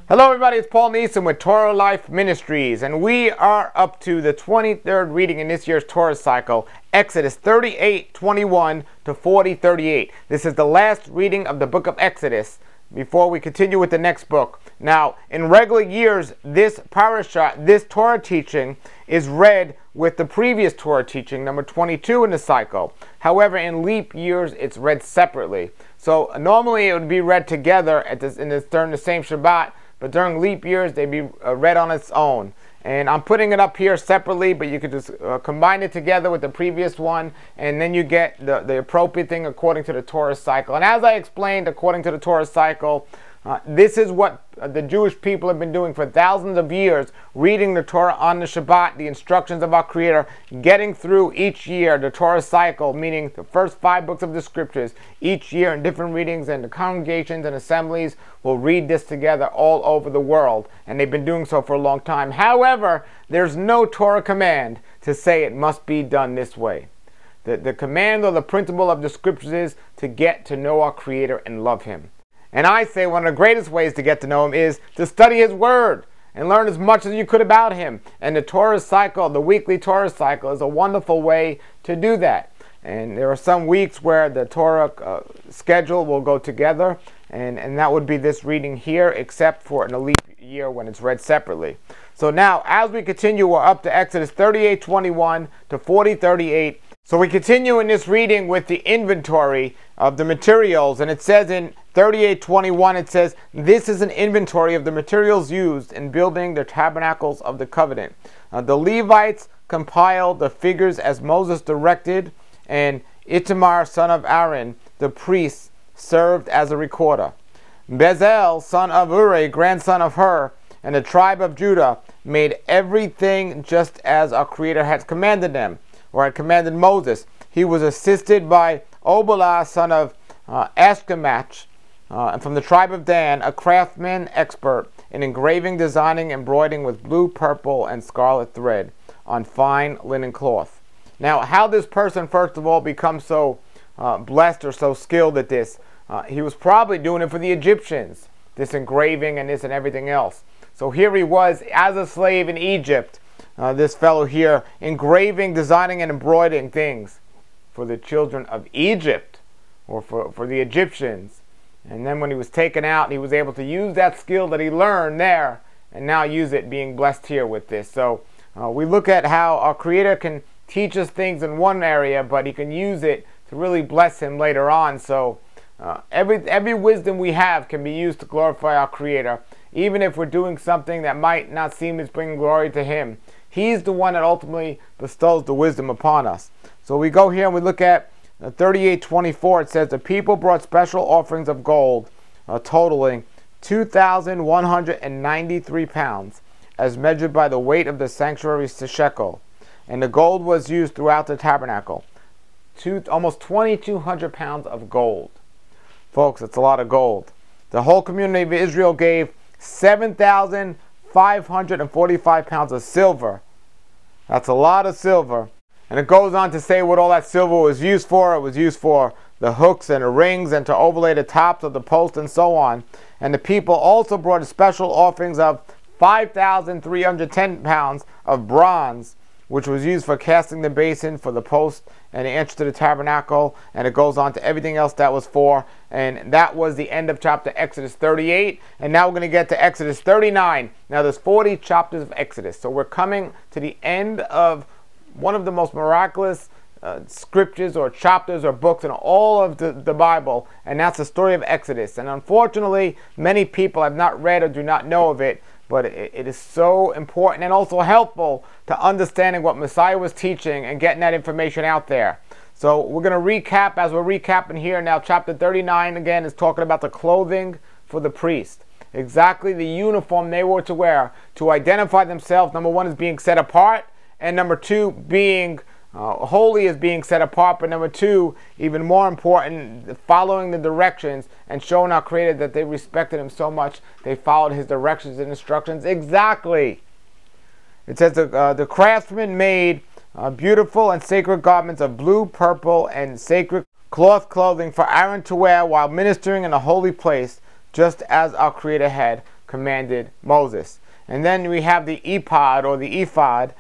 Hello everybody, it's Paul Neeson with Torah Life Ministries, and we are up to the 23rd reading in this year's Torah cycle, Exodus 38:21 to 40:38. This is the last reading of the book of Exodus before we continue with the next book. Now, in regular years, this parasha, this Torah teaching, is read with the previous Torah teaching, number 22 in the cycle. However, in leap years, it's read separately. So normally it would be read together during the same Shabbat, but during leap years, they'd be read on its own. And I'm putting it up here separately, but you could just combine it together with the previous one, and then you get the appropriate thing according to the Torah cycle. And as I explained, according to the Torah cycle, this is what the Jewish people have been doing for thousands of years, reading the Torah on the Shabbat, the instructions of our Creator, getting through each year the Torah cycle, meaning the first 5 books of the Scriptures, each year in different readings, and the congregations and assemblies will read this together all over the world, and they've been doing so for a long time. However, there's no Torah command to say it must be done this way. The command or the principle of the Scriptures is to get to know our Creator and love Him. And I say one of the greatest ways to get to know Him is to study His Word and learn as much as you could about Him. And the Torah cycle, the weekly Torah cycle, is a wonderful way to do that. And there are some weeks where the Torah schedule will go together, and that would be this reading here, except for in a leap year when it's read separately. So now, as we continue, we're up to Exodus 38:21 to 40:38. So we continue in this reading with the inventory of the materials, and it says in 38:21, it says, "This is an inventory of the materials used in building the tabernacles of the covenant. The Levites compiled the figures as Moses directed, and Itamar, son of Aaron, the priest, served as a recorder. Bezalel, son of Uri, grandson of Hur, and the tribe of Judah made everything just as our Creator had commanded them, or had commanded Moses. He was assisted by Obalah, son of Ashkamach, and from the tribe of Dan, a craftsman expert in engraving, designing, embroidering with blue, purple, and scarlet thread on fine linen cloth." Now, how this person, first of all, becomes so blessed or so skilled at this, he was probably doing it for the Egyptians, this engraving and this and everything else. So here he was as a slave in Egypt, this fellow here, engraving, designing, and embroidering things for the children of Egypt, or for the Egyptians. And then when he was taken out, he was able to use that skill that he learned there, and now use it, being blessed here with this. So we look at how our Creator can teach us things in one area, but He can use it to really bless Him later on. So every wisdom we have can be used to glorify our Creator, even if we're doing something that might not seem as bringing glory to Him. He's the one that ultimately bestows the wisdom upon us. So we go here and we look at 38:24. It says, "The people brought special offerings of gold, totaling 2,193 pounds, as measured by the weight of the sanctuary shekel. And the gold was used throughout the tabernacle. Almost 2,200 pounds of gold." Folks, it's a lot of gold. The whole community of Israel gave 7,545 pounds of silver. That's a lot of silver. And it goes on to say what all that silver was used for. It was used for the hooks and the rings, and to overlay the tops of the post, and so on. And the people also brought special offerings of 5,310 pounds of bronze, which was used for casting the basin for the post and the entrance to the tabernacle. And it goes on to everything else that was for. And that was the end of chapter Exodus 38. And now we're going to get to Exodus 39. Now there's 40 chapters of Exodus. So we're coming to the end of one of the most miraculous scriptures or chapters or books in all of the Bible. And that's the story of Exodus. And unfortunately, many people have not read or do not know of it. But it is so important and also helpful to understanding what Messiah was teaching and getting that information out there. So we're going to recap as we're recapping here. Now chapter 39 again is talking about the clothing for the priest. Exactly the uniform they were to wear to identify themselves. Number one is being set apart, and number two, being holy is being set apart. But number two, even more important, following the directions and showing our Creator that they respected Him so much they followed His directions and instructions exactly. It says the craftsman made beautiful and sacred garments of blue, purple, and sacred clothing for Aaron to wear while ministering in the holy place, just as our Creator had commanded Moses. And then we have the ephod, or the ephod,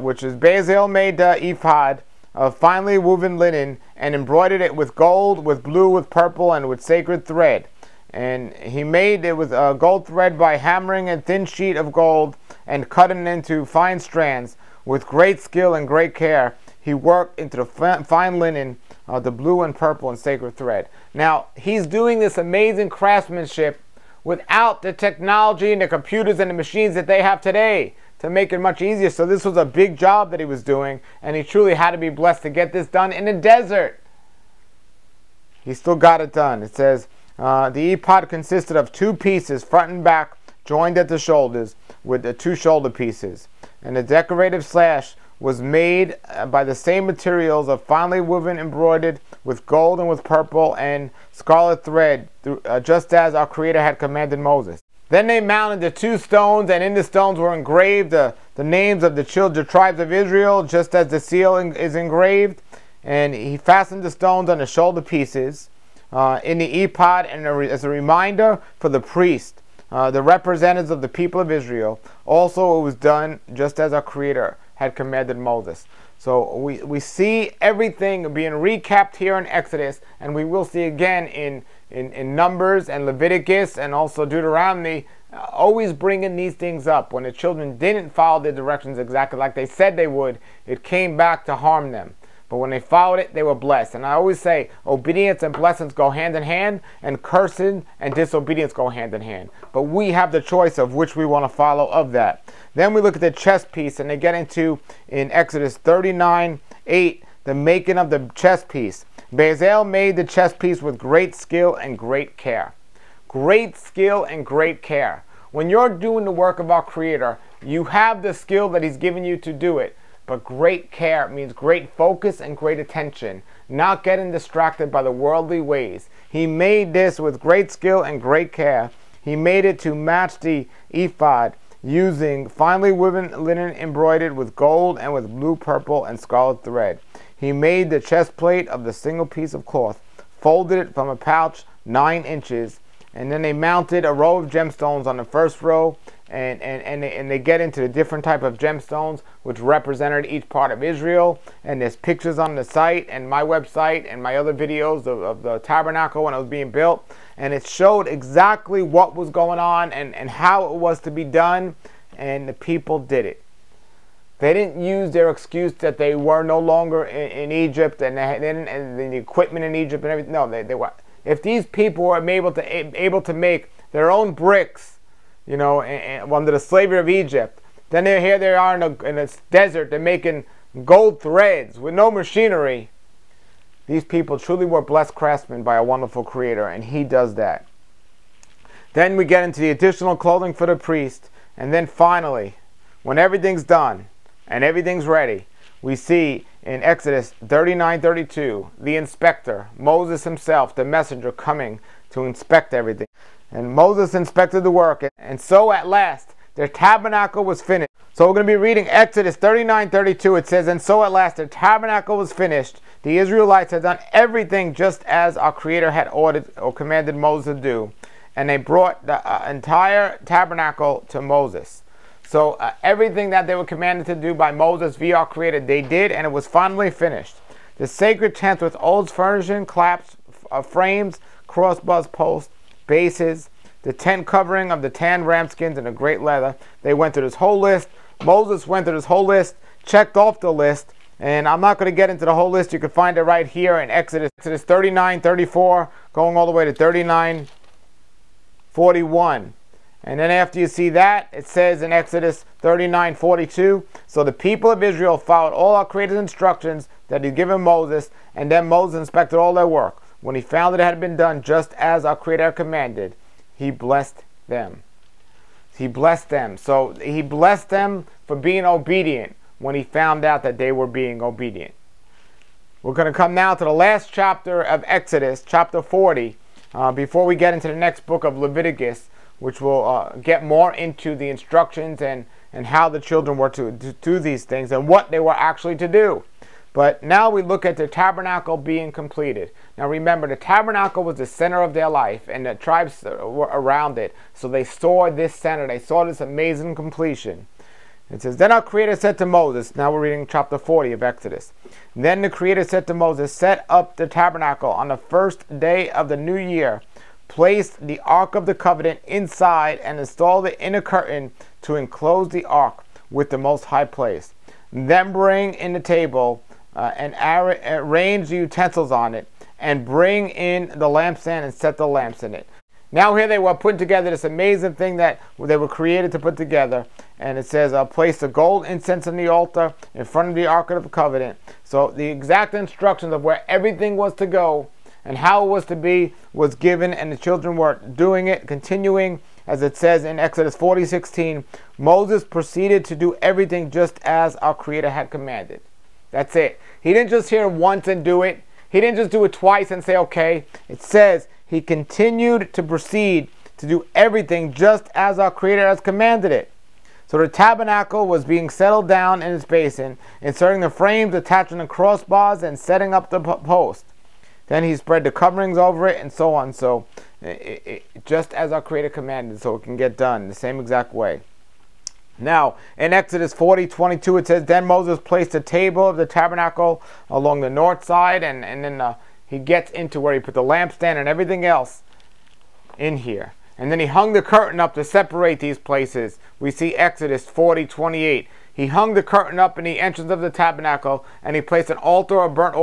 which is Bezalel made the ephod of finely woven linen and embroidered it with gold, with blue, with purple, and with sacred thread. And he made it with gold thread by hammering a thin sheet of gold and cutting it into fine strands. With great skill and great care, he worked into the fine linen, the blue and purple and sacred thread. Now, he's doing this amazing craftsmanship without the technology and the computers and the machines that they have today to make it much easier. So this was a big job that he was doing, and he truly had to be blessed to get this done in the desert. He still got it done. It says, the ephod consisted of 2 pieces, front and back, joined at the shoulders with the 2 shoulder pieces. And the decorative sash was made by the same materials of finely woven, embroidered with gold and with purple and scarlet thread, just as our Creator had commanded Moses. Then they mounted the 2 stones, and in the stones were engraved the names of the tribes of Israel, just as the seal is engraved. And he fastened the stones on the shoulder pieces in the ephod, and as a reminder for the priest, the representatives of the people of Israel. Also it was done just as our Creator had commanded Moses. So we see everything being recapped here in Exodus, and we will see again in Numbers and Leviticus and also Deuteronomy, always bringing these things up. When the children didn't follow the directions exactly like they said they would, it came back to harm them. But when they followed it, they were blessed. And I always say, obedience and blessings go hand in hand, and cursing and disobedience go hand in hand. But we have the choice of which we want to follow of that. Then we look at the chest piece, and they get into, in Exodus 39:8, the making of the chest piece. Bezalel made the chest piece with great skill and great care. Great skill and great care. When you're doing the work of our Creator, you have the skill that He's given you to do it. But great care means great focus and great attention, not getting distracted by the worldly ways. He made this with great skill and great care. He made it to match the ephod, using finely woven linen embroidered with gold and with blue, purple, and scarlet thread. He made the chest plate of the single piece of cloth, folded it from a pouch 9 inches, and then they mounted a row of gemstones on the first row, and they get into the different type of gemstones which represented each part of Israel. And there's pictures on the site and my website and my other videos of the tabernacle when it was being built, and it showed exactly what was going on and how it was to be done, and the people did it. They didn't use their excuse that they were no longer in Egypt and the equipment in Egypt and everything. No, they were. If these people were able to make their own bricks, you know, under the slavery of Egypt, then here they are in a desert. They're making gold threads with no machinery. These people truly were blessed craftsmen by a wonderful Creator, and He does that. Then we get into the additional clothing for the priest, and then finally, when everything's done and everything's ready, we see in Exodus 39:32, the inspector, Moses himself, the messenger, coming to inspect everything. And Moses inspected the work, and so at last their tabernacle was finished. So we're going to be reading Exodus 39:32. It says, and so at last their tabernacle was finished. The Israelites had done everything just as our Creator had ordered or commanded Moses to do. And they brought the entire tabernacle to Moses. So everything that they were commanded to do by Moses via our Creator, they did, and it was finally finished. The sacred tent with all its furnishing, claps, frames, crossbars, posts, bases, the tent covering of the tan ram skins and the great leather. They went through this whole list. Moses went through this whole list, checked off the list, and I'm not going to get into the whole list. You can find it right here in Exodus 39:34, going all the way to 39:41. And then after you see that, it says in Exodus 39:42, so the people of Israel followed all our Creator's instructions that He'd given Moses, and then Moses inspected all their work. When he found that it had been done just as our Creator commanded, He blessed them. He blessed them. So He blessed them for being obedient when He found out that they were being obedient. We're going to come now to the last chapter of Exodus, chapter 40, before we get into the next book of Leviticus, which will get more into the instructions and how the children were to do these things and what they were actually to do. But now we look at the tabernacle being completed. Now remember, the tabernacle was the center of their life, and the tribes were around it. So they saw this center. They saw this amazing completion. It says, then our Creator said to Moses, now we're reading chapter 40 of Exodus. Then the Creator said to Moses, set up the tabernacle on the first day of the new year. Place the Ark of the Covenant inside and install the inner curtain to enclose the Ark with the most high place. Then bring in the table and arrange the utensils on it, and bring in the lampstand and set the lamps in it. Now here they were putting together this amazing thing that they were created to put together. And it says, place the gold incense on the altar in front of the Ark of the Covenant. So the exact instructions of where everything was to go and how it was to be was given, and the children were doing it, continuing, as it says in Exodus 40:16. Moses proceeded to do everything just as our Creator had commanded. That's it. He didn't just hear once and do it. He didn't just do it twice and say, okay. It says he continued to proceed to do everything just as our Creator has commanded it. So the tabernacle was being settled down in its basin, inserting the frames, attaching the crossbars, and setting up the post. Then he spread the coverings over it, and so on. So just as our Creator commanded, so it can get done the same exact way. Now, in Exodus 40:22, it says, then Moses placed the table of the tabernacle along the north side, and then he gets into where he put the lampstand and everything else in here. And then he hung the curtain up to separate these places. We see Exodus 40:28. He hung the curtain up in the entrance of the tabernacle, and he placed an altar of burnt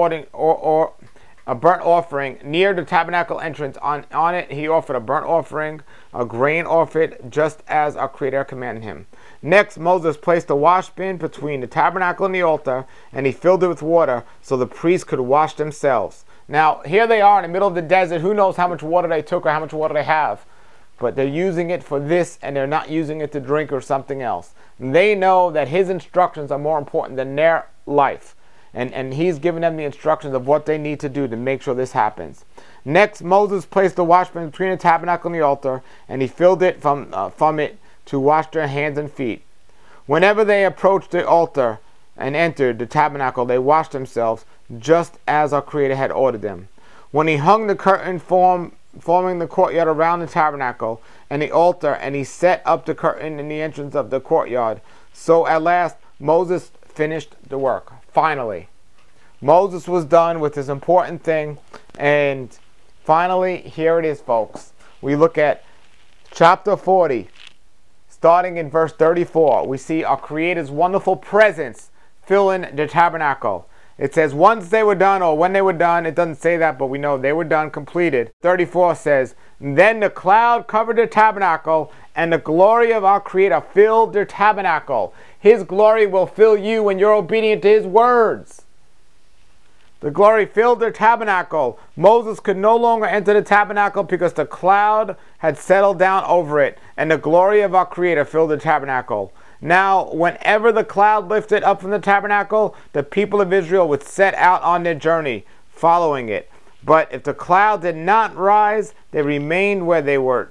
offering near the tabernacle entrance. On it he offered a burnt offering, a grain offering, just as our Creator commanded him. Next, Moses placed a wash bin between the tabernacle and the altar, and he filled it with water so the priests could wash themselves. Now, here they are in the middle of the desert. Who knows how much water they took or how much water they have? But they're using it for this, and they're not using it to drink or something else. And they know that his instructions are more important than their life. And he's giving them the instructions of what they need to do to make sure this happens. Next, Moses placed the washbin between the tabernacle and the altar, and he filled it from it to wash their hands and feet. Whenever they approached the altar and entered the tabernacle, they washed themselves, just as our Creator had ordered them. When he hung the curtain forming the courtyard around the tabernacle and the altar, and he set up the curtain in the entrance of the courtyard, so at last Moses finished the work. Finally, Moses was done with this important thing, and finally, here it is, folks. We look at chapter 40, starting in verse 34. We see our Creator's wonderful presence filling the tabernacle. It says once they were done, or when they were done. It doesn't say that, but we know they were done, completed. 34 says, then the cloud covered the tabernacle, and the glory of our Creator filled the tabernacle. His glory will fill you when you're obedient to His words. The glory filled the tabernacle. Moses could no longer enter the tabernacle because the cloud had settled down over it, and the glory of our Creator filled the tabernacle. Now, whenever the cloud lifted up from the tabernacle, the people of Israel would set out on their journey, following it. But if the cloud did not rise, they remained where they were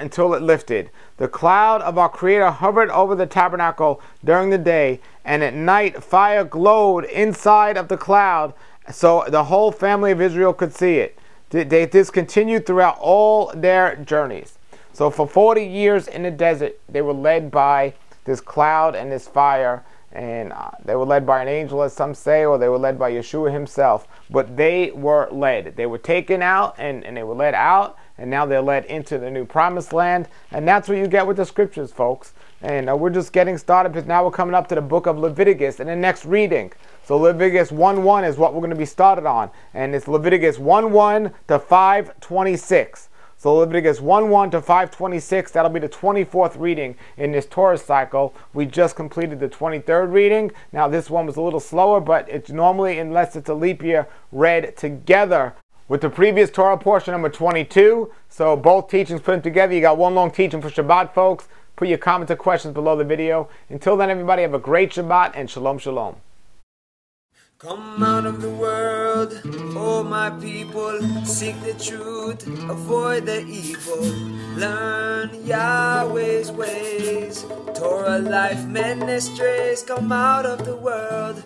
until it lifted. The cloud of our Creator hovered over the tabernacle during the day, and at night fire glowed inside of the cloud, so the whole family of Israel could see it. This continued throughout all their journeys. So for 40 years in the desert, they were led by this cloud and this fire, and they were led by an angel, as some say, or they were led by Yeshua himself. But they were led. They were taken out, and they were led out, and now they're led into the new promised land. And that's what you get with the scriptures, folks. And we're just getting started, because now we're coming up to the book of Leviticus in the next reading. So Leviticus 1:1 is what we're going to be started on. And it's Leviticus 1:1 to 5:26. So Leviticus 1:1 to 5:26, that'll be the 24th reading in this Torah cycle. We just completed the 23rd reading. Now this one was a little slower, but it's normally, unless it's a leap year, read together with the previous Torah portion, number 22. So both teachings put together. You got one long teaching for Shabbat, folks. Put your comments or questions below the video. Until then, everybody, have a great Shabbat, and Shalom, Shalom. Come out of the world, oh my people, seek the truth, avoid the evil, learn Yahweh's ways, Torah Life Ministries. Come out of the world,